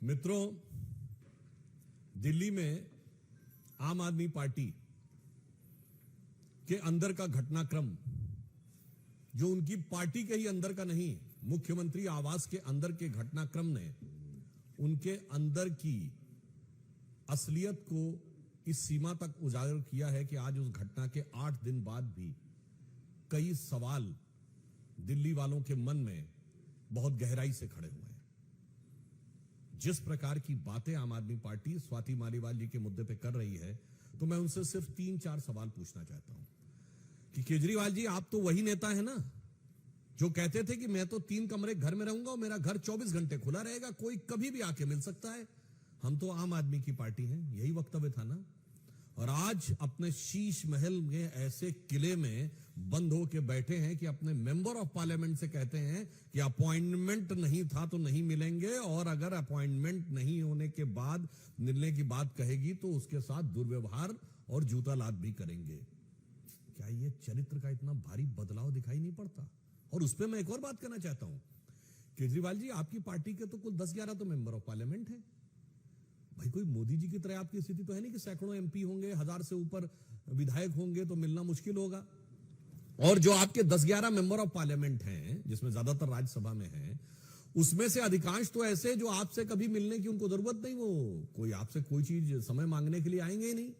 मित्रों, दिल्ली में आम आदमी पार्टी के अंदर का घटनाक्रम, जो उनकी पार्टी के ही अंदर का नहीं, मुख्यमंत्री आवास के अंदर के घटनाक्रम ने उनके अंदर की असलियत को इस सीमा तक उजागर किया है कि आज उस घटना के 8 दिन बाद भी कई सवाल दिल्ली वालों के मन में बहुत गहराई से खड़े हुए हैं। जिस प्रकार की बातें आम आदमी पार्टी स्वाति मालीवाल जी के मुद्दे पे कर रही है, तो मैं उनसे सिर्फ 3-4 सवाल पूछना चाहता हूं कि केजरीवाल जी, आप तो वही नेता है ना जो कहते थे कि मैं तो 3 कमरे घर में रहूंगा और मेरा घर 24 घंटे खुला रहेगा, कोई कभी भी आके मिल सकता है, हम तो आम आदमी की पार्टी हैं, यही वक्तव्य था ना। और आज अपने शीश महल में ऐसे किले में बंद होकर बैठे हैं कि अपने मेंबर ऑफ पार्लियामेंट से कहते हैं कि अपॉइंटमेंट नहीं था तो नहीं मिलेंगे, और अगर अपॉइंटमेंट नहीं होने के बाद मिलने की बात कहेगी तो उसके साथ दुर्व्यवहार और जूता लात भी करेंगे। क्या ये चरित्र का इतना भारी बदलाव दिखाई नहीं पड़ता? और उस पर मैं एक और बात करना चाहता हूं, केजरीवाल जी, आपकी पार्टी के तो कुल 10-11 तो मेंबर ऑफ पार्लियामेंट है भाई। कोई मोदी जी की तरह आपकी स्थिति तो है नहीं कि सैकड़ों एमपी होंगे, 1000 से ऊपर विधायक होंगे तो मिलना मुश्किल होगा। और जो आपके 10-11 मेंबर ऑफ पार्लियामेंट हैं, जिसमें ज्यादातर राज्यसभा में हैं, उसमें से अधिकांश तो ऐसे जो आपसे कभी मिलने की उनको जरूरत नहीं, वो कोई आपसे कोई चीज समय मांगने के लिए आएंगे ही नहीं,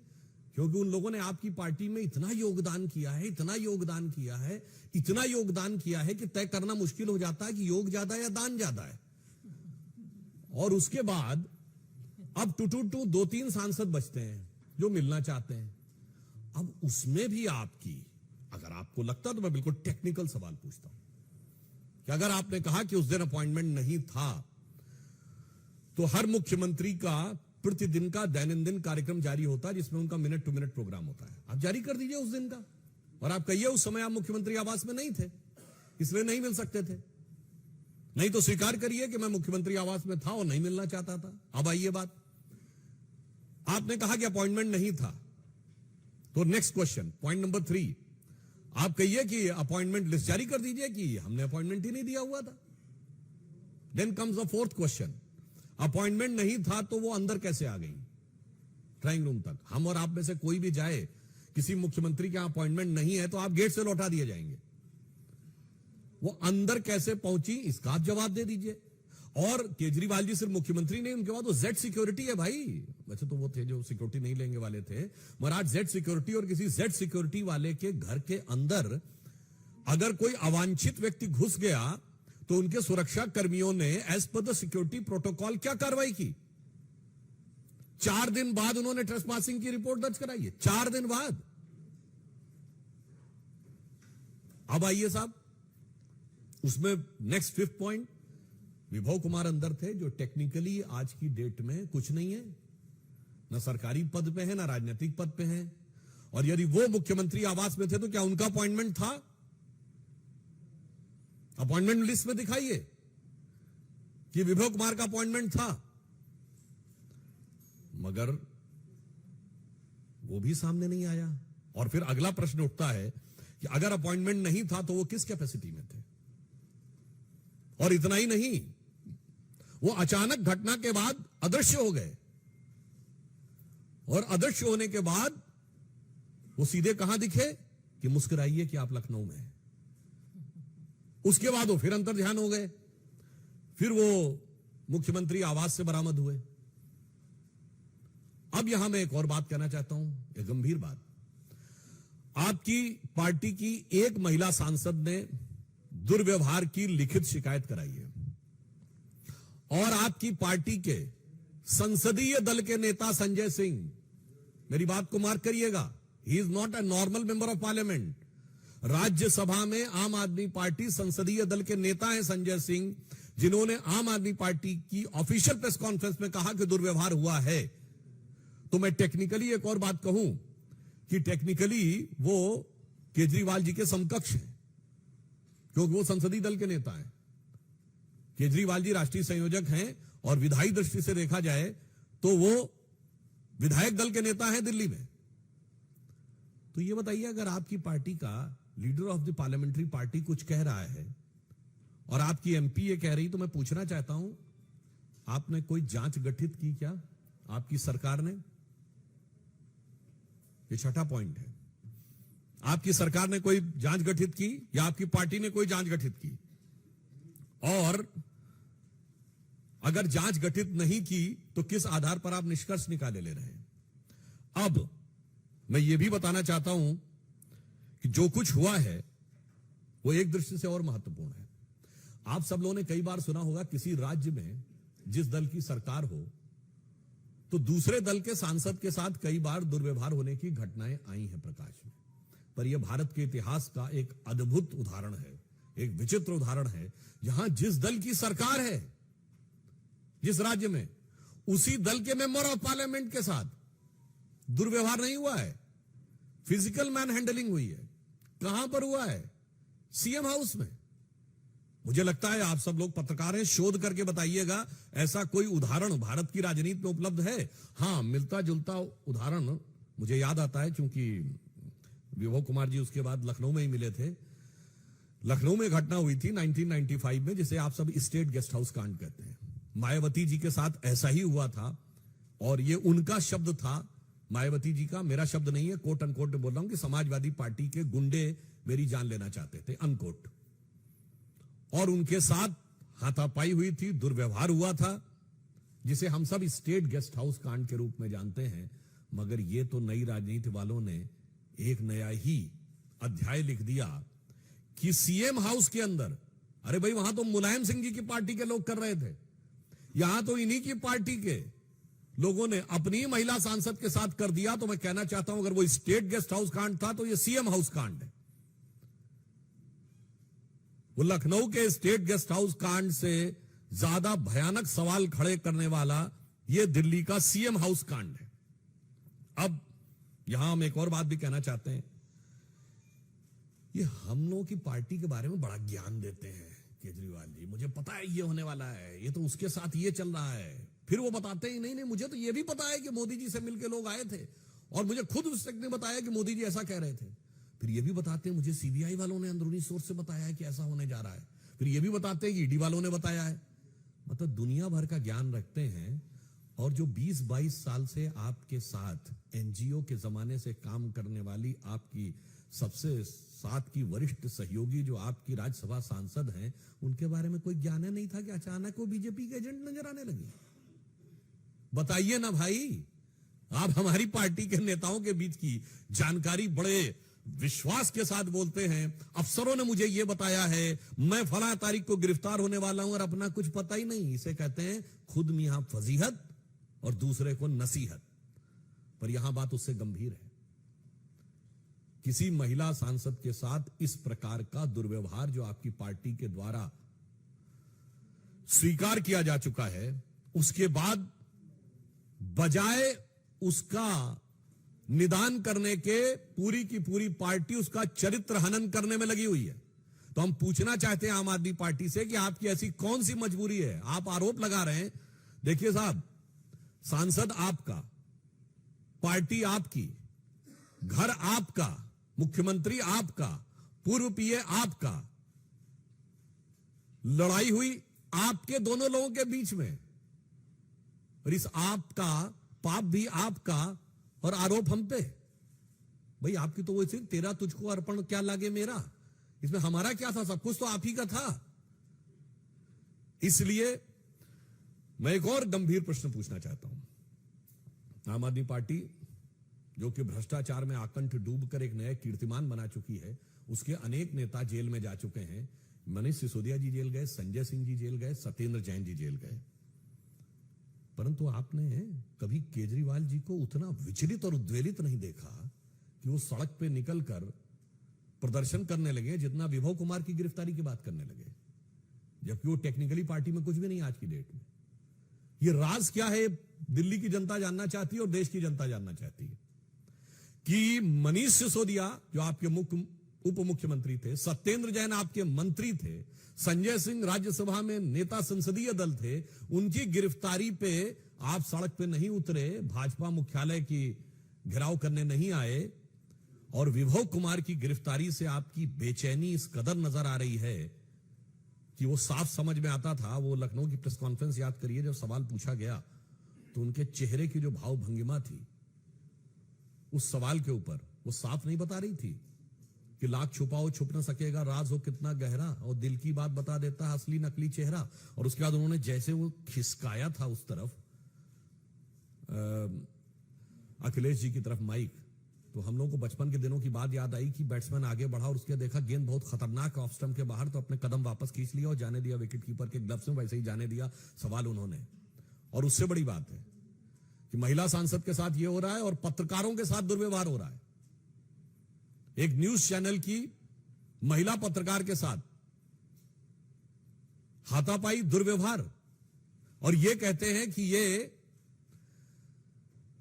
क्योंकि उन लोगों ने आपकी पार्टी में इतना योगदान किया है, इतना योगदान किया है, इतना योगदान किया है कि तय करना मुश्किल हो जाता है कि योग ज्यादा है या दान ज्यादा है। और उसके बाद अब टू 2-3 सांसद बचते हैं जो मिलना चाहते हैं। अब उसमें भी आपकी, अगर आपको लगता तो मैं बिल्कुल टेक्निकल सवाल पूछता हूं कि अगर आपने कहा कि उस दिन अपॉइंटमेंट नहीं था, तो हर मुख्यमंत्री का प्रतिदिन का दैनंदिन कार्यक्रम जारी होता है जिसमें उनका मिनट टू मिनट प्रोग्राम होता है, आप जारी कर दीजिए उस दिन का, और आप कहिए उस समय आप मुख्यमंत्री आवास में नहीं थे इसलिए नहीं मिल सकते थे, नहीं तो स्वीकार करिए कि मैं मुख्यमंत्री आवास में था और नहीं मिलना चाहता था। अब आइए बात, आपने कहा कि अपॉइंटमेंट नहीं था, तो नेक्स्ट क्वेश्चन, पॉइंट नंबर 3, आप कहिए कि अपॉइंटमेंट लिस्ट जारी कर दीजिए कि हमने अपॉइंटमेंट ही नहीं दिया हुआ था। Then comes the 4th question, appointment नहीं था तो वो अंदर कैसे आ गई ड्राइंग रूम तक? हम और आप में से कोई भी जाए, किसी मुख्यमंत्री के अपॉइंटमेंट नहीं है तो आप गेट से लौटा दिए जाएंगे, वो अंदर कैसे पहुंची इसका आप जवाब दे दीजिए। और केजरीवाल जी सिर्फ मुख्यमंत्री नहीं, उनके बाद वो जेड सिक्योरिटी है भाई, वैसे तो वो थे जो सिक्योरिटी नहीं लेंगे वाले थे, मगर आज जेड सिक्योरिटी, और किसी जेड सिक्योरिटी वाले के घर के अंदर अगर कोई अवांछित व्यक्ति घुस गया तो उनके सुरक्षा कर्मियों ने as per the security protocol क्या कार्रवाई की? 4 दिन बाद उन्होंने ट्रेसपासिंग की रिपोर्ट दर्ज कराई है, 4 दिन बाद। अब आइए साहब, उसमें नेक्स्ट 5th पॉइंट, विभव कुमार अंदर थे जो टेक्निकली आज की डेट में कुछ नहीं है, ना सरकारी पद पे है ना राजनीतिक पद पे है, और यदि वो मुख्यमंत्री आवास में थे तो क्या उनका अपॉइंटमेंट था? अपॉइंटमेंट लिस्ट में दिखाइए कि विभव कुमार का अपॉइंटमेंट था, मगर वो भी सामने नहीं आया। और फिर अगला प्रश्न उठता है कि अगर अपॉइंटमेंट नहीं था तो वो किस कैपेसिटी में थे? और इतना ही नहीं, वो अचानक घटना के बाद अदृश्य हो गए, और अदृश्य होने के बाद वो सीधे कहां दिखे कि मुस्कुराइए कि आप लखनऊ में हैं। उसके बाद वो फिर अंतर ध्यान हो गए, फिर वो मुख्यमंत्री आवास से बरामद हुए। अब यहां मैं एक और बात कहना चाहता हूं, एक गंभीर बात, आपकी पार्टी की एक महिला सांसद ने दुर्व्यवहार की लिखित शिकायत कराई है, और आपकी पार्टी के संसदीय दल के नेता संजय सिंह, मेरी बात को मार्क करिएगा, he is not a normal member of parliament, Rajya Sabha में आम आदमी पार्टी संसदीय दल के नेता हैं संजय सिंह, जिन्होंने आम आदमी पार्टी की ऑफिशियल प्रेस कॉन्फ्रेंस में कहा कि दुर्व्यवहार हुआ है। तो मैं टेक्निकली एक और बात कहूं कि टेक्निकली वो केजरीवाल जी के समकक्ष हैं, क्योंकि वो संसदीय दल के नेता हैं। केजरीवाल जी राष्ट्रीय संयोजक हैं, और विधायी दृष्टि से देखा जाए तो वो विधायक दल के नेता हैं दिल्ली में। तो ये बताइए, अगर आपकी पार्टी का leader of the parliamentary party कुछ कह रहा है और आपकी एमपी ये कह रही, तो मैं पूछना चाहता हूं, आपने कोई जांच गठित की क्या आपकी सरकार ने? ये छठा पॉइंट है। आपकी सरकार ने कोई जांच गठित की या आपकी पार्टी ने कोई जांच गठित की? और अगर जांच गठित नहीं की तो किस आधार पर आप निष्कर्ष निकाले ले रहे हैं? अब मैं यह भी बताना चाहता हूं कि जो कुछ हुआ है वो एक दृष्टि से और महत्वपूर्ण है। आप सब लोगों ने कई बार सुना होगा किसी राज्य में जिस दल की सरकार हो तो दूसरे दल के सांसद के साथ कई बार दुर्व्यवहार होने की घटनाएं आई हैं प्रकाश में। पर यह भारत के इतिहास का एक अद्भुत उदाहरण है, एक विचित्र उदाहरण है, जहां जिस दल की सरकार है जिस राज्य में, उसी दल के मेंबर ऑफ पार्लियामेंट के साथ दुर्व्यवहार नहीं हुआ है, फिजिकल मैन हैंडलिंग हुई है। कहां पर हुआ है? सीएम हाउस में। मुझे लगता है आप सब लोग पत्रकार हैं, शोध करके बताइएगा ऐसा कोई उदाहरण भारत की राजनीति में उपलब्ध है? हां, मिलता जुलता उदाहरण मुझे याद आता है, क्योंकि विभव कुमार जी उसके बाद लखनऊ में ही मिले थे। लखनऊ में घटना हुई थी 1995 में, जिसे आप सब स्टेट गेस्ट हाउस कांड कहते हैं। मायावती जी के साथ ऐसा ही हुआ था और ये उनका शब्द था, मायावती जी का, मेरा शब्द नहीं है, कोट अनकोट बोल रहा हूं कि समाजवादी पार्टी के गुंडे मेरी जान लेना चाहते थे, अनकोट। और उनके साथ हाथापाई हुई थी, दुर्व्यवहार हुआ था, जिसे हम सब स्टेट गेस्ट हाउस कांड के रूप में जानते हैं। मगर ये तो नई राजनीति वालों ने एक नया ही अध्याय लिख दिया कि सीएम हाउस के अंदर, अरे भाई वहां तो मुलायम सिंह जी की पार्टी के लोग कर रहे थे, यहां तो इन्हीं की पार्टी के लोगों ने अपनी महिला सांसद के साथ कर दिया। तो मैं कहना चाहता हूं अगर वो स्टेट गेस्ट हाउस कांड था तो ये सीएम हाउस कांड है। वो लखनऊ के स्टेट गेस्ट हाउस कांड से ज्यादा भयानक सवाल खड़े करने वाला ये दिल्ली का सीएम हाउस कांड है। अब यहां हम एक और बात भी कहना चाहते हैं, ये हम लोगों की पार्टी के बारे में बड़ा ज्ञान देते हैं केजरीवाल जी, मुझे पता है ये होने वाला है, ये तो उसके साथ ये चल रहा है। फिर वो बताते ही नहीं मुझे तो ये भी पता है कि मोदी जी से मिलकर लोग आए थे और मुझे खुद उस ने बताया कि मोदी जी ऐसा कह रहे थे। फिर ये भी बताते हैं मुझे सीबीआई वालों ने अंदरूनी सोर्स से बताया है कि ऐसा होने जा रहा है। फिर ये भी बताते हैं कि ईडी वालों ने बताया है। मतलब दुनिया भर का ज्ञान रखते हैं। और जो 20-22 साल से आपके साथ एनजीओ के जमाने से काम करने वाली आपकी सबसे साथ की वरिष्ठ सहयोगी जो आपकी राज्यसभा सांसद हैं, उनके बारे में कोई ज्ञान नहीं था कि अचानक वो बीजेपी के एजेंट नजर आने लगे। बताइए ना भाई, आप हमारी पार्टी के नेताओं के बीच की जानकारी बड़े विश्वास के साथ बोलते हैं, अफसरों ने मुझे यह बताया है, मैं फला तारीख को गिरफ्तार होने वाला हूं और अपना कुछ पता ही नहीं। इसे कहते हैं खुद मियां फजीहत और दूसरे को नसीहत। पर यहां बात उससे गंभीर है। किसी महिला सांसद के साथ इस प्रकार का दुर्व्यवहार जो आपकी पार्टी के द्वारा स्वीकार किया जा चुका है, उसके बाद बजाय उसका निदान करने के पूरी की पूरी पार्टी उसका चरित्र हनन करने में लगी हुई है। तो हम पूछना चाहते हैं आम आदमी पार्टी से कि आपकी ऐसी कौन सी मजबूरी है? आप आरोप लगा रहे हैं। देखिए साहब, सांसद आपका, पार्टी आपकी, घर आपका, मुख्यमंत्री आपका, पूर्व पीए आपका, लड़ाई हुई आपके दोनों लोगों के बीच में, और इस आपका पाप भी आपका और आरोप हम पे। भाई आपकी तो वो सिर्फ तेरा तुझको अर्पण क्या लागे मेरा, इसमें हमारा क्या था? सब कुछ तो आप ही का था। इसलिए मैं एक और गंभीर प्रश्न पूछना चाहता हूं। आम आदमी पार्टी जो कि भ्रष्टाचार में आकंठ डूबकर एक नया कीर्तिमान बना चुकी है, उसके अनेक नेता जेल में जा चुके हैं। मनीष सिसोदिया जी जेल गए, संजय सिंह जी जेल गए, सत्येंद्र जैन जी जेल गए। परंतु आपने कभी केजरीवाल जी को उतना विचलित और उद्वेलित नहीं देखा कि वो सड़क पे निकलकर प्रदर्शन करने लगे जितना विभव कुमार की गिरफ्तारी की बात करने लगे, जबकि वो टेक्निकली पार्टी में कुछ भी नहीं आज की डेट में। ये राज क्या है, दिल्ली की जनता जानना चाहती है और देश की जनता जानना चाहती है कि मनीष सिसोदिया जो आपके उप मुख्यमंत्री थे, सत्येंद्र जैन आपके मंत्री थे, संजय सिंह राज्यसभा में नेता संसदीय दल थे, उनकी गिरफ्तारी पे आप सड़क पे नहीं उतरे, भाजपा मुख्यालय की घेराव करने नहीं आए, और विभव कुमार की गिरफ्तारी से आपकी बेचैनी इस कदर नजर आ रही है कि वो साफ समझ में आता था। वो लखनऊ की प्रेस कॉन्फ्रेंस याद करिए, जब सवाल पूछा गया तो उनके चेहरे की जो भाव भंगिमा थी उस सवाल के ऊपर, वो साफ नहीं बता रही थी कि लाख छुपाओ छुप न सकेगा, राज हो कितना गहरा, और दिल की बात बता देता है असली नकली चेहरा। और उसके बाद उन्होंने जैसे वो खिसकाया था उस तरफ अखिलेश जी की तरफ माइक, तो हम लोगों को बचपन के दिनों की बात याद आई कि बैट्समैन आगे बढ़ा और उसके देखा गेंद बहुत खतरनाक ऑफ स्टंप के बाहर, तो अपने कदम वापस खींच लिया और जाने दिया विकेट कीपर के ग्लव्स में, वैसे ही जाने दिया सवाल उन्होंने। और उससे बड़ी बात है कि महिला सांसद के साथ यह हो रहा है और पत्रकारों के साथ दुर्व्यवहार हो रहा है। एक न्यूज चैनल की महिला पत्रकार के साथ हाथापाई, दुर्व्यवहार, और यह कहते हैं कि यह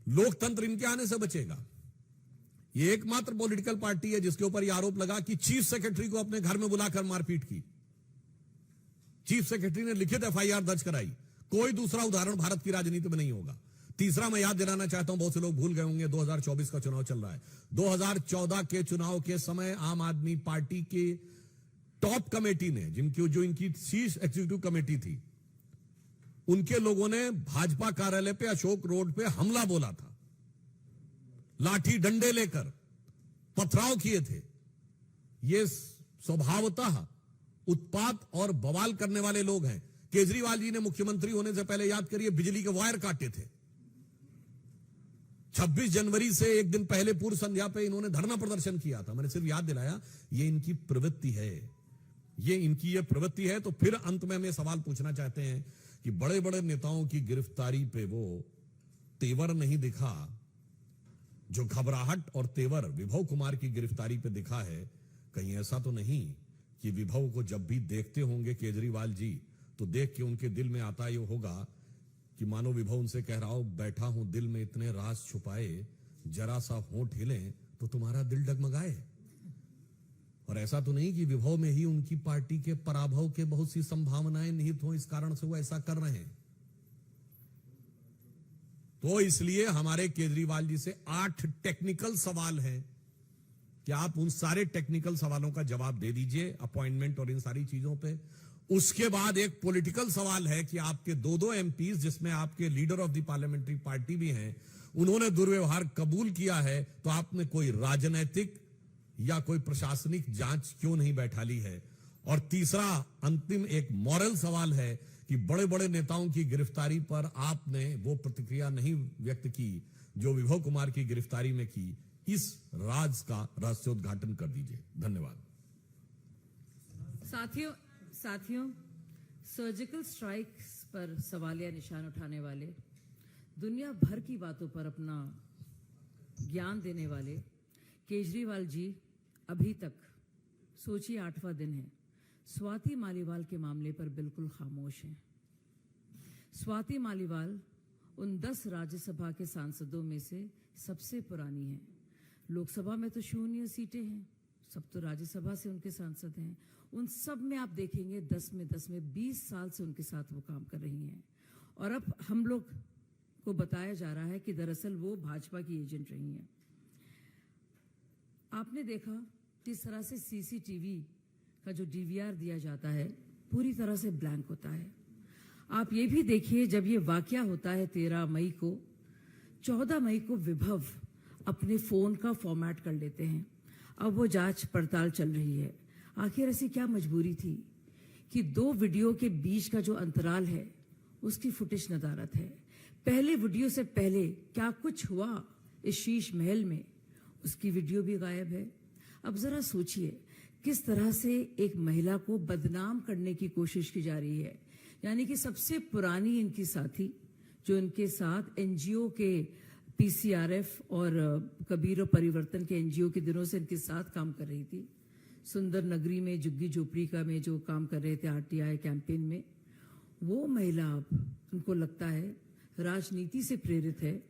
लोकतंत्र इनके आने से बचेगा। यह एकमात्र पॉलिटिकल पार्टी है जिसके ऊपर यह आरोप लगा कि चीफ सेक्रेटरी को अपने घर में बुलाकर मारपीट की। चीफ सेक्रेटरी ने लिखित एफआईआर दर्ज कराई। कोई दूसरा उदाहरण भारत की राजनीति में नहीं होगा। तीसरा मैं याद दिलाना चाहता हूं, बहुत से लोग भूल गए होंगे, 2024 का चुनाव चल रहा है। 2014 के चुनाव के समय आम आदमी पार्टी की टॉप कमेटी ने, जो इनकी चीफ एग्जीक्यूटिव कमेटी थी, उनके लोगों ने भाजपा कार्यालय पे अशोक रोड पे हमला बोला था। लाठी डंडे लेकर पथराव किए थे। ये स्वभावतः उत्पात और बवाल करने वाले लोग हैं। केजरीवाल जी ने मुख्यमंत्री होने से पहले, याद करिए, बिजली के वायर काटे थे। 26 जनवरी से एक दिन पहले पूर्व संध्या पे इन्होंने धरना प्रदर्शन किया था। मैंने सिर्फ याद दिलाया, ये इनकी प्रवृत्ति है, ये इनकी ये प्रवृत्ति है। तो फिर अंत में हम ये सवाल पूछना चाहते हैं कि बड़े बड़े नेताओं की गिरफ्तारी पे वो तेवर नहीं दिखा जो घबराहट और तेवर विभव कुमार की गिरफ्तारी पे दिखा है। कहीं ऐसा तो नहीं कि विभव को जब भी देखते होंगे केजरीवाल जी, तो देख के उनके दिल में आता ये होगा कि मानो विभव उनसे कह रहा हो, बैठा हूं दिल में इतने राज छुपाए, जरा सा होंठ हिले तो तुम्हारा दिल डगमगाए। और ऐसा तो नहीं कि विभव में ही उनकी पार्टी के पराभव के बहुत सी संभावनाएं निहित हो, इस कारण से वो ऐसा कर रहे हैं। तो इसलिए हमारे केजरीवाल जी से 8 टेक्निकल सवाल हैं कि आप उन सारे टेक्निकल सवालों का जवाब दे दीजिए, अपॉइंटमेंट और इन सारी चीजों पे। उसके बाद एक पॉलिटिकल सवाल है कि आपके 2 एमपीज, जिसमें आपके leader of the parliamentary party भी हैं, उन्होंने दुर्व्यवहार कबूल किया है, तो आपने कोई राजनैतिक या कोई प्रशासनिक जांच क्यों नहीं बैठा ली है। और तीसरा अंतिम एक मॉरल सवाल है कि बड़े बड़े नेताओं की गिरफ्तारी पर आपने वो प्रतिक्रिया नहीं व्यक्त की जो विभव कुमार की गिरफ्तारी में की। इस राज का रहस्योद्घाटन कर दीजिए। धन्यवाद। साथियों, सर्जिकल स्ट्राइक्स पर सवालिया निशान उठाने वाले, दुनिया भर की बातों पर अपना ज्ञान देने वाले केजरीवाल जी अभी तक, सोचिए 8वां दिन है, स्वाति मालीवाल के मामले पर बिल्कुल खामोश हैं। स्वाति मालीवाल उन 10 राज्यसभा के सांसदों में से सबसे पुरानी हैं। लोकसभा में तो 0 सीटें हैं, सब तो राज्यसभा से उनके सांसद हैं। उन सब में आप देखेंगे 10 में 20 साल से उनके साथ वो काम कर रही हैं। और अब हम लोग को बताया जा रहा है कि दरअसल वो भाजपा की एजेंट रही हैं। आपने देखा किस तरह से सीसीटीवी का जो डीवीआर दिया जाता है पूरी तरह से ब्लैंक होता है। आप ये भी देखिए, जब ये वाकया होता है 13 मई को, 14 मई को विभव अपने फोन का फॉर्मेट कर लेते हैं। अब वो जांच पड़ताल चल रही है। आखिर ऐसी क्या मजबूरी थी कि 2 वीडियो के बीच का जो अंतराल है उसकी फुटेज नदारत है। पहले वीडियो से पहले क्या कुछ हुआ इस शीश महल में, उसकी वीडियो भी गायब है। अब जरा सोचिए किस तरह से एक महिला को बदनाम करने की कोशिश की जा रही है। यानी कि सबसे पुरानी इनकी साथी, जो इनके साथ एनजीओ के पीसीआरएफ और कबीर और परिवर्तन के एनजीओ के दिनों से इनके साथ काम कर रही थी, सुंदर नगरी में, झुग्गी झोपड़ी का में जो काम कर रहे थे आरटीआई कैंपेन में, वो महिला अब उनको लगता है राजनीति से प्रेरित है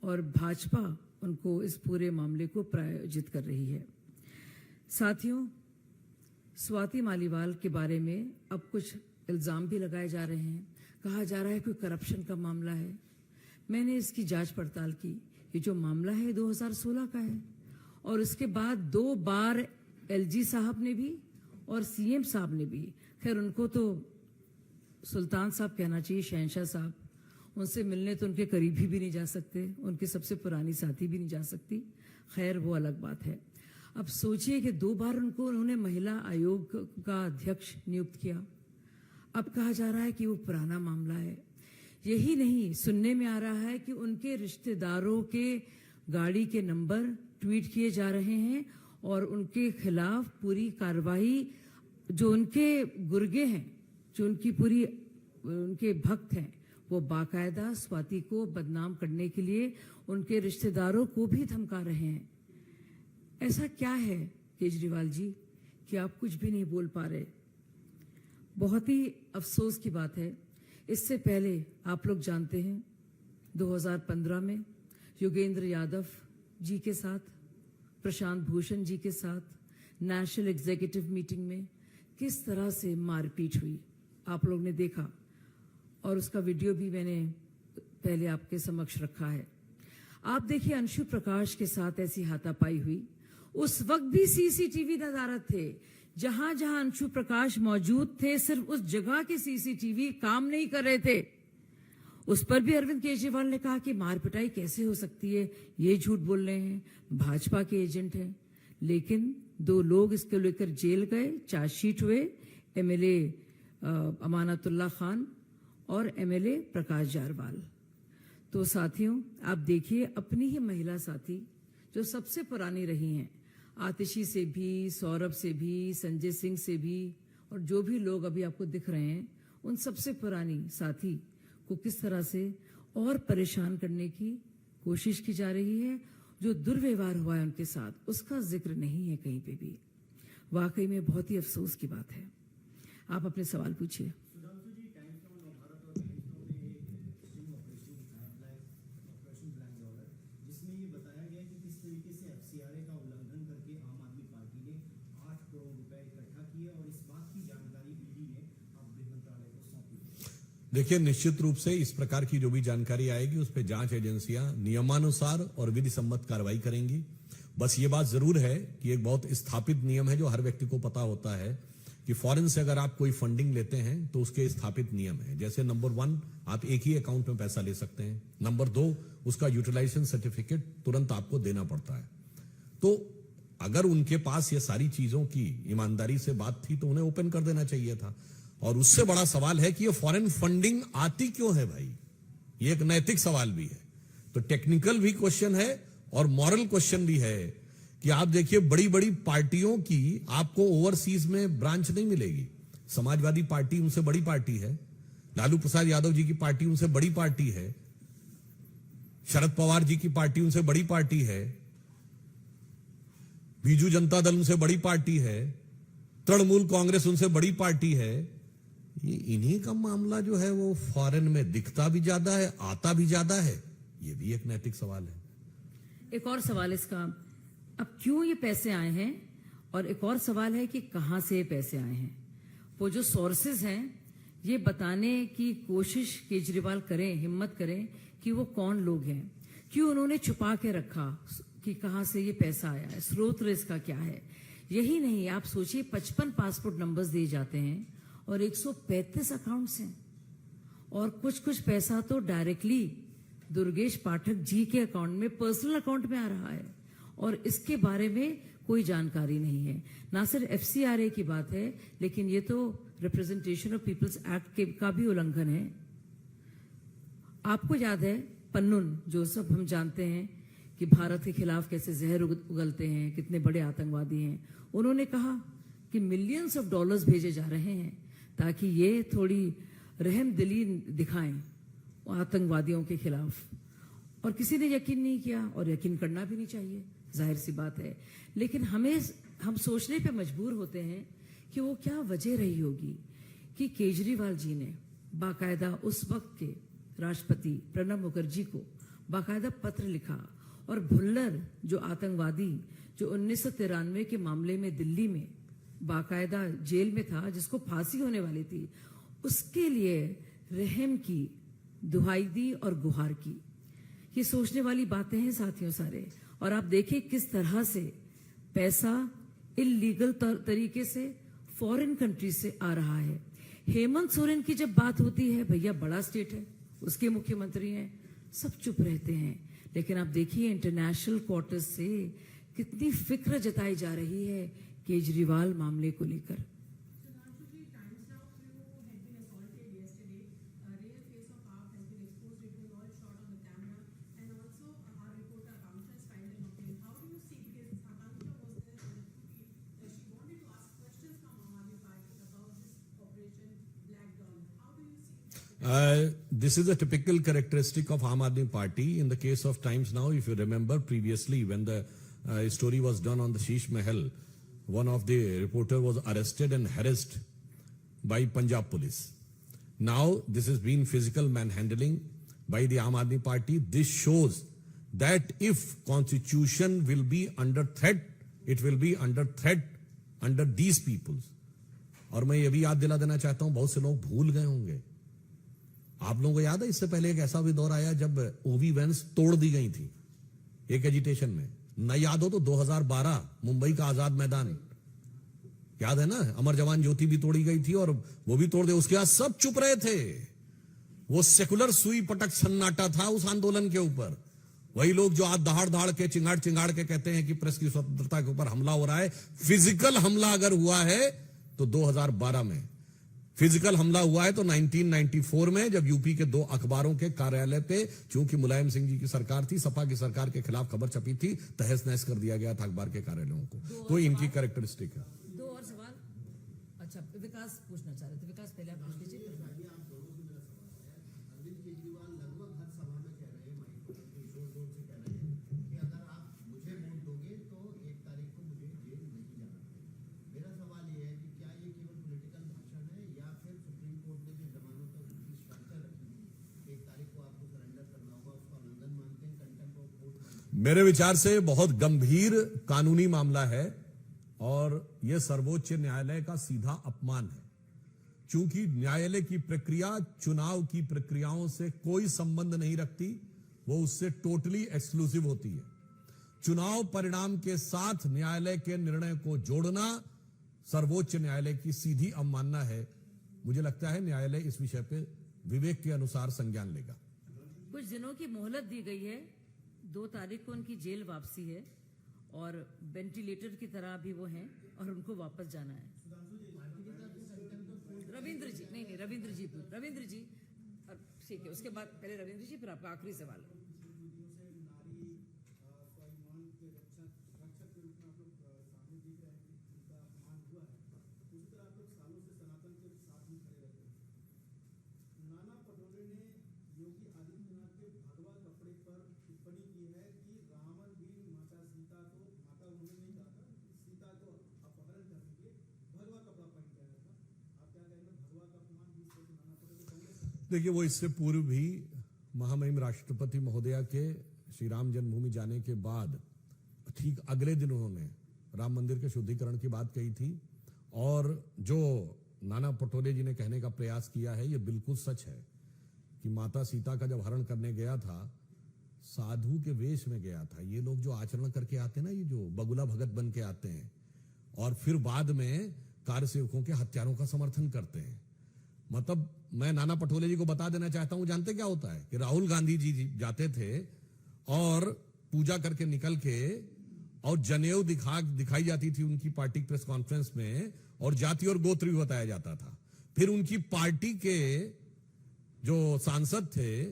और भाजपा उनको इस पूरे मामले को प्रायोजित कर रही है। साथियों, स्वाति मालीवाल के बारे में अब कुछ इल्जाम भी लगाए जा रहे हैं। कहा जा रहा है कोई करप्शन का मामला है। मैंने इसकी जांच पड़ताल की। ये जो मामला है 2016 का है और उसके बाद 2 बार एलजी साहब ने भी और सीएम साहब ने भी, खैर उनको तो सुल्तान साहब कहना चाहिए, शहंशाह साहब। उनसे मिलने तो उनके करीबी भी नहीं जा सकते, उनकी सबसे पुरानी साथी भी नहीं जा सकती। खैर वो अलग बात है। अब सोचिए कि 2 बार उन्होंने महिला आयोग का अध्यक्ष नियुक्त किया। अब कहा जा रहा है कि वो पुराना मामला है। यही नहीं, सुनने में आ रहा है कि उनके रिश्तेदारों के गाड़ी के नंबर ट्वीट किए जा रहे हैं और उनके खिलाफ पूरी कार्रवाई, जो उनके गुर्गे हैं, जो उनके भक्त हैं, वो बाकायदा स्वाति को बदनाम करने के लिए उनके रिश्तेदारों को भी धमका रहे हैं। ऐसा क्या है केजरीवाल जी कि आप कुछ भी नहीं बोल पा रहे? बहुत ही अफसोस की बात है। इससे पहले आप लोग जानते हैं 2015 में योगेंद्र यादव जी के साथ, प्रशांत भूषण जी के साथ नेशनल एग्जीक्यूटिव मीटिंग में किस तरह से मारपीट हुई, आप लोग ने देखा और उसका वीडियो भी मैंने पहले आपके समक्ष रखा है। आप देखिए अंशु प्रकाश के साथ ऐसी हाथापाई हुई। उस वक्त भी सीसीटीवी नदारत थे। जहां जहां अंशु प्रकाश मौजूद थे, सिर्फ उस जगह के सीसीटीवी काम नहीं कर रहे थे। उस पर भी अरविंद केजरीवाल ने कहा कि मार पिटाई कैसे हो सकती है, ये झूठ बोल रहे हैं, भाजपा के एजेंट हैं। लेकिन 2 लोग इसको लेकर जेल गए, चार्जशीट हुए, एमएलए अमानतुल्लाह खान और एमएलए प्रकाश जारवाल। तो साथियों, आप देखिए अपनी ही महिला साथी जो सबसे पुरानी रही हैं, आतिशी से भी, सौरभ से भी, संजय सिंह से भी, और जो भी लोग अभी आपको दिख रहे हैं, उन सबसे पुरानी साथी को किस तरह से और परेशान करने की कोशिश की जा रही है। जो दुर्व्यवहार हुआ है उनके साथ, उसका जिक्र नहीं है कहीं पे भी। वाकई में बहुत ही अफसोस की बात है। आप अपने सवाल पूछिए। देखिए, निश्चित रूप से इस प्रकार की जो भी जानकारी आएगी उस पर जांच एजेंसियां नियमानुसार और विधि सम्मत कार्रवाई करेंगी। बस ये बात जरूर है कि एक बहुत स्थापित नियम है जो हर व्यक्ति को पता होता है कि फॉरेन से अगर आप कोई फंडिंग लेते हैं तो उसके स्थापित नियम है। जैसे नंबर 1, आप एक ही अकाउंट में पैसा ले सकते हैं। नंबर 2, उसका यूटिलाइजेशन सर्टिफिकेट तुरंत आपको देना पड़ता है। तो अगर उनके पास ये सारी चीजों की ईमानदारी से बात थी तो उन्हें ओपन कर देना चाहिए था। और उससे बड़ा सवाल है कि ये फॉरेन फंडिंग आती क्यों है भाई, ये एक नैतिक सवाल भी है। तो टेक्निकल भी क्वेश्चन है और मॉरल क्वेश्चन भी है कि आप देखिए बड़ी बड़ी पार्टियों की आपको ओवरसीज में ब्रांच नहीं मिलेगी। समाजवादी पार्टी उनसे बड़ी पार्टी है, लालू प्रसाद यादव जी की पार्टी उनसे बड़ी पार्टी है, शरद पवार जी की पार्टी उनसे बड़ी पार्टी है, बीजू जनता दल उनसे बड़ी पार्टी है, तृणमूल कांग्रेस उनसे बड़ी पार्टी है। ये इन्हीं का मामला जो है वो फॉरेन में दिखता भी ज्यादा है, आता भी ज्यादा है। ये भी एक नैतिक सवाल है। एक और सवाल इसका, अब क्यों ये पैसे आए हैं, और एक और सवाल है कि कहां से ये पैसे आए हैं। वो जो सोर्सेज हैं ये बताने की कोशिश केजरीवाल करें, हिम्मत करें कि वो कौन लोग हैं, क्यों उन्होंने छुपा के रखा कि कहां से ये पैसा आया है, स्रोत इसका क्या है। यही नहीं, आप सोचिए 55 पासपोर्ट नंबर्स दिए जाते हैं और 135 अकाउंट्स हैं, और कुछ पैसा तो डायरेक्टली दुर्गेश पाठक जी के अकाउंट में, पर्सनल अकाउंट में आ रहा है, और इसके बारे में कोई जानकारी नहीं है। ना सिर्फ एफसीआरए की बात है, लेकिन ये तो रिप्रेजेंटेशन ऑफ पीपल्स एक्ट का भी उल्लंघन है। आपको याद है पन्नून, जो सब हम जानते हैं कि भारत के खिलाफ कैसे जहर उगलते हैं, कितने बड़े आतंकवादी हैं, उन्होंने कहा कि मिलियंस ऑफ डॉलर्स भेजे जा रहे हैं ताकि ये थोड़ी रहमदिली दिखाएं आतंकवादियों के खिलाफ, और किसी ने यकीन नहीं किया, और यकीन करना भी नहीं चाहिए, जाहिर सी बात है। लेकिन हम सोचने पे मजबूर होते हैं कि वो क्या वजह रही होगी कि केजरीवाल जी ने बाकायदा उस वक्त के राष्ट्रपति प्रणब मुखर्जी को बाकायदा पत्र लिखा, और भुल्लर जो आतंकवादी जो 1993 के मामले में दिल्ली में बाकायदा जेल में था, जिसको फांसी होने वाली थी, उसके लिए रहम की दुहाई दी और गुहार की। ये सोचने वाली बातें हैं साथियों सारे। और आप देखिए किस तरह से पैसा इलीगल तरीके से फॉरेन कंट्री से आ रहा है। हेमंत सोरेन की जब बात होती है, भैया बड़ा स्टेट है, उसके मुख्यमंत्री हैं, सब चुप रहते हैं। लेकिन आप देखिए इंटरनेशनल क्वार्टर्स से कितनी फिक्र जताई जा रही है केजरीवाल मामले को लेकर। This is a typical characteristic of Aam Aadmi Party. In the case of Times Now, if you remember previously when the story was done on the Sheesh Mahal, one of the reporter was arrested and harassed by Punjab police. Now this has been physical manhandling by the Aam Aadmi Party. This shows that if constitution will be under threat, it will be under threat under these peoples. और मैं ये भी याद दिला देना चाहता हूं, बहुत से लोग भूल गए होंगे, आप लोगों को याद है इससे पहले एक ऐसा भी दौर आया जब ओवी वैन्स तोड़ दी गई थी एक एजिटेशन में, न याद हो तो 2012 मुंबई का आजाद मैदान याद है ना, अमर जवान ज्योति भी तोड़ी गई थी और वो भी तोड़ दे, उसके बाद सब चुप रहे थे। वो सेकुलर सुई पटक सन्नाटा था उस आंदोलन के ऊपर। वही लोग जो आज दहाड़ दहाड़ के चिंगाड़ चिंगाड़ के कहते हैं कि प्रेस की स्वतंत्रता के ऊपर हमला हो रहा है, फिजिकल हमला अगर हुआ है तो 2012 में, फिजिकल हमला हुआ है तो 1994 में जब यूपी के 2 अखबारों के कार्यालय पे, चूंकि मुलायम सिंह जी की सरकार थी, सपा की सरकार के खिलाफ खबर छपी थी, तहस नहस कर दिया गया था अखबार के कार्यालयों को। तो इनकी कैरेक्टरिस्टिक है। 2 और सवाल। अच्छा, विकास पूछना चाह रहे थे। विकास पहले आप पूछ लीजिए। मेरे विचार से बहुत गंभीर कानूनी मामला है और यह सर्वोच्च न्यायालय का सीधा अपमान है, क्योंकि न्यायालय की प्रक्रिया चुनाव की प्रक्रियाओं से कोई संबंध नहीं रखती, वो उससे टोटली एक्सक्लूसिव होती है। चुनाव परिणाम के साथ न्यायालय के निर्णय को जोड़ना सर्वोच्च न्यायालय की सीधी अवमानना है। मुझे लगता है न्यायालय इस विषय पे विवेक के अनुसार संज्ञान लेगा। कुछ दिनों की मोहलत दी गई है, 2 तारीख को उनकी जेल वापसी है और वेंटिलेटर की तरह भी वो हैं और उनको वापस जाना है। रविंद्र जी, नहीं रविंद्र जी ठीक है, उसके बाद पहले रविंद्र जी, फिर आपका आखिरी सवाल। देखिए, वो इससे पूर्व भी महामहिम राष्ट्रपति महोदया के श्री राम जन्मभूमि जाने के बाद ठीक अगले दिन उन्होंने राम मंदिर के शुद्धिकरण की बात कही थी। और जो नाना पटोले जी ने कहने का प्रयास किया है, ये बिल्कुल सच है कि माता सीता का जब हरण करने गया था, साधु के वेश में गया था। ये लोग जो आचरण करके आते हैं ना, ये जो बगुला भगत बन के आते हैं और फिर बाद में कार्य सेवकों के हत्यारों का समर्थन करते हैं। मतलब मैं नाना पटोले जी को बता देना चाहता हूं, जानते क्या होता है कि राहुल गांधी जी जाते थे और पूजा करके निकल के और जनेऊ दिखाई जाती थी उनकी पार्टी प्रेस कॉन्फ्रेंस में, और जाति और गोत्र भी बताया जाता था। फिर उनकी पार्टी के जो सांसद थे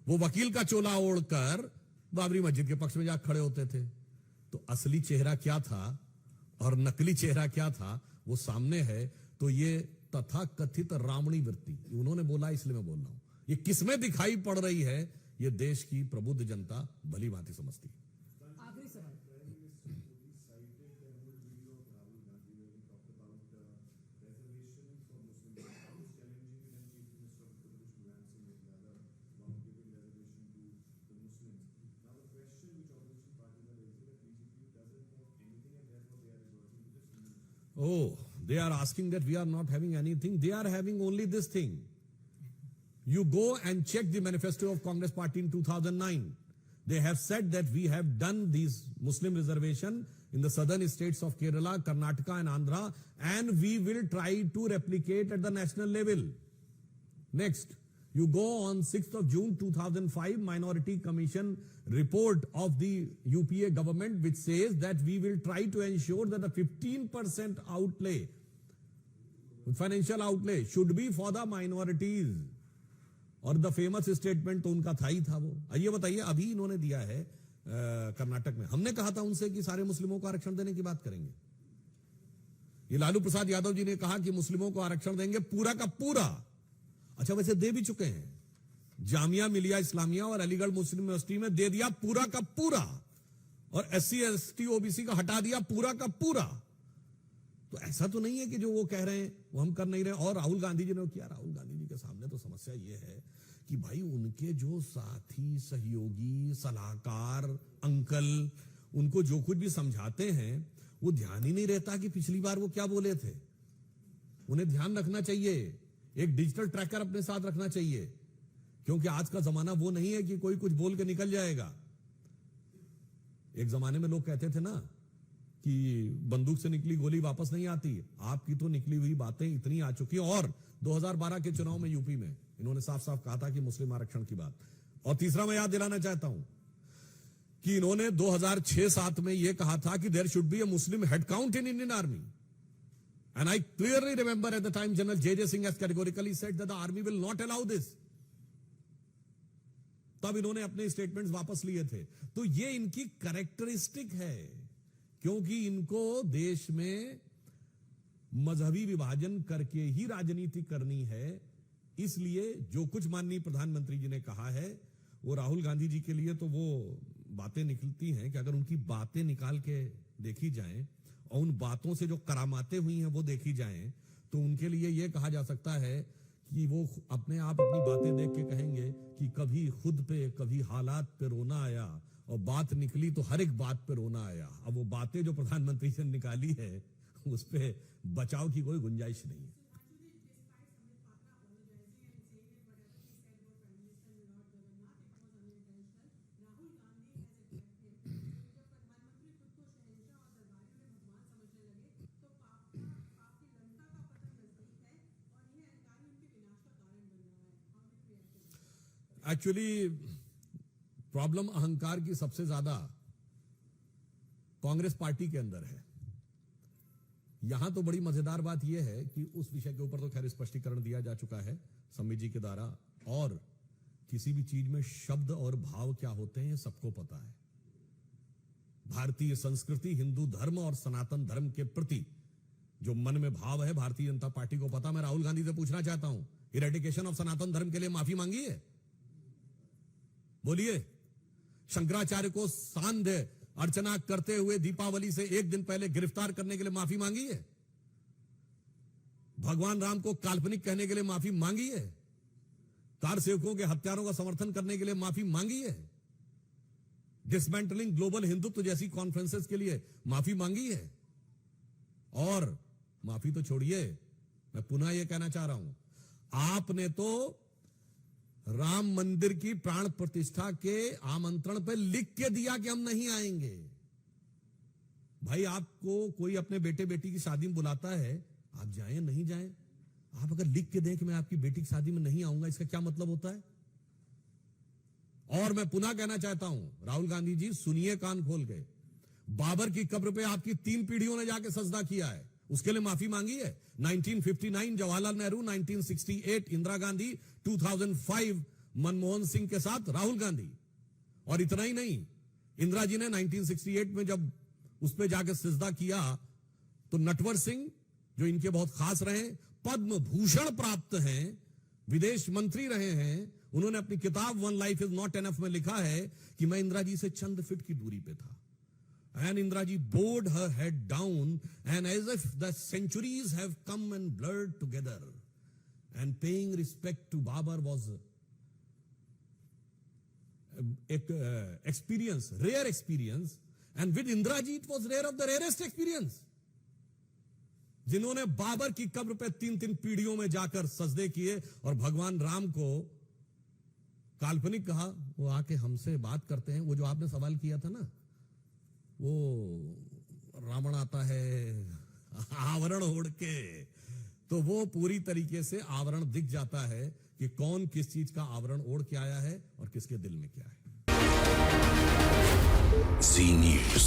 वो वकील का चोला ओढ़कर बाबरी मस्जिद के पक्ष में जा खड़े होते थे। तो असली चेहरा क्या था और नकली चेहरा क्या था वो सामने है। तो ये तथा कथित रावणी वृत्ति उन्होंने बोला, इसलिए मैं बोल रहा हूं, ये किसमें दिखाई पड़ रही है, ये देश की प्रबुद्ध जनता भली भांति समझती है। आखिरी सवाल। Oh, they are asking that we are not having anything. They are having only this thing. You go and check the manifesto of Congress Party in 2009. They have said that we have done these Muslim reservation in the southern states of Kerala, Karnataka and Andhra, and we will try to replicate at the national level. Next, you go on 6th of June 2005 Minority Commission report of the UPA government, which says that we will try to ensure that the 15% outlay, financial outlay, should be for the minorities. और the famous statement तो उनका था ही था वो। आइए बताइए, अभी इन्होंने दिया है कर्नाटक में। हमने कहा था उनसे कि सारे मुस्लिमों को आरक्षण देने की बात करेंगे। ये लालू प्रसाद यादव जी ने कहा कि मुस्लिमों को आरक्षण देंगे पूरा का पूरा। अच्छा, वैसे दे भी चुके हैं। जामिया मिलिया इस्लामिया और अलीगढ़ मुस्लिम यूनिवर्सिटी में दे दिया पूरा का पूरा, और SC ST OBC का हटा दिया पूरा का पूरा। तो ऐसा तो नहीं है कि जो वो कह रहे हैं वो हम कर नहीं रहे। और राहुल गांधी जी ने किया, राहुल गांधी जी के सामने तो समस्या ये है कि भाई उनके जो साथी, सहयोगी, सलाहकार, अंकल, उनको जो कुछ भी समझाते हैं वो ध्यान ही नहीं रहता कि पिछली बार वो क्या बोले थे। उन्हें ध्यान रखना चाहिए, एक डिजिटल ट्रैकर अपने साथ रखना चाहिए, क्योंकि आज का जमाना वो नहीं है कि कोई कुछ बोल के निकल जाएगा। एक जमाने में लोग कहते थे ना कि बंदूक से निकली गोली वापस नहीं आती। आपकी तो निकली हुई बातें इतनी आ चुकी हैं। और 2012 के चुनाव में यूपी में इन्होंने साफ साफ कहा था कि मुस्लिम आरक्षण की बात। और तीसरा मैं याद दिलाना चाहता हूं कि इन्होंने 2006-07 में यह कहा था कि there should be a Muslim head count in Indian army. And I clearly remember at the time general JJ Singh has categorically said that the army will not allow this. तब इन्होंने अपने स्टेटमेंट्स वापस लिए थे। तो ये इनकी कैरेक्टरिस्टिक है, क्योंकि इनको देश में मजहबी विभाजन करके ही राजनीति करनी है। इसलिए जो कुछ माननीय प्रधानमंत्री जी ने कहा है वो राहुल गांधी जी के लिए तो वो बातें निकलती हैं कि अगर उनकी बातें निकाल के देखी जाएं और उन बातों से जो करामातें हुई हैं वो देखी जाएं, तो उनके लिए ये कहा जा सकता है कि वो अपने आप अपनी बातें देख के कहेंगे कि कभी खुद पे, कभी हालात पे रोना आया, और बात निकली तो हर एक बात पे रोना आया। अब वो बातें जो प्रधानमंत्री से निकाली है उस पे बचाव की कोई गुंजाइश नहीं है। एक्चुअली प्रॉब्लम अहंकार की सबसे ज्यादा कांग्रेस पार्टी के अंदर है। यहां तो बड़ी मजेदार बात यह है कि उस विषय के ऊपर तो खैर स्पष्टीकरण दिया जा चुका है समिति जी के द्वारा, और किसी भी चीज में शब्द और भाव क्या होते हैं सबको पता है। भारतीय संस्कृति, हिंदू धर्म और सनातन धर्म के प्रति जो मन में भाव है भारतीय जनता पार्टी को पता। मैं राहुल गांधी से पूछना चाहता हूं, इरेडिकेशन ऑफ सनातन धर्म के लिए माफी मांगी है? बोलिए। शंकराचार्य को सांध्य अर्चना करते हुए दीपावली से एक दिन पहले गिरफ्तार करने के लिए माफी मांगी है? भगवान राम को काल्पनिक कहने के लिए माफी मांगी है? कार सेवकों के हत्यारों का समर्थन करने के लिए माफी मांगी है? डिसमेंटलिंग ग्लोबल हिंदुत्व जैसी कॉन्फ्रेंसेस के लिए माफी मांगी है? और माफी तो छोड़िए, मैं पुनः यह कहना चाह रहा हूं, आपने तो राम मंदिर की प्राण प्रतिष्ठा के आमंत्रण पर लिख के दिया कि हम नहीं आएंगे। भाई, आपको कोई अपने बेटे बेटी की शादी में बुलाता है, आप जाएं नहीं जाएं, आप अगर लिख के दें कि मैं आपकी बेटी की शादी में नहीं आऊंगा, इसका क्या मतलब होता है? और मैं पुनः कहना चाहता हूं, राहुल गांधी जी सुनिए कान खोल के, बाबर की कब्र पे आपकी 3 पीढ़ियों ने जाके सजदा किया है, उसके लिए माफी मांगी है? 1959 जवाहरलाल नेहरू, 1968 इंदिरा गांधी, 2005 मनमोहन सिंह के साथ राहुल गांधी। और इतना ही नहीं, इंदिरा जी ने 1968 में जब उस पे जाके सजदा किया तो नटवर सिंह जो इनके बहुत खास रहे, पद्म भूषण प्राप्त हैं, विदेश मंत्री रहे हैं, उन्होंने अपनी किताब one life is not enough में लिखा है कि मैं इंदिरा जी से चंद फीट की दूरी पे था। And Indira ji bowed her head down, and as if the centuries have come and blurred together, and paying respect to Babar was experience, rare experience, and with Indira ji it was rare of the rarest experience. जिन्होंने बाबर की कब्र पे 3-3 पीढ़ियों में जाकर सजदे किए और भगवान राम को काल्पनिक कहा, वो आके हमसे बात करते हैं। वो जो आपने सवाल किया था ना, वो रावण आता है आवरण ओढ़ के, तो वो पूरी तरीके से आवरण दिख जाता है कि कौन किस चीज का आवरण ओढ़ के आया है और किसके दिल में क्या है। Zee News.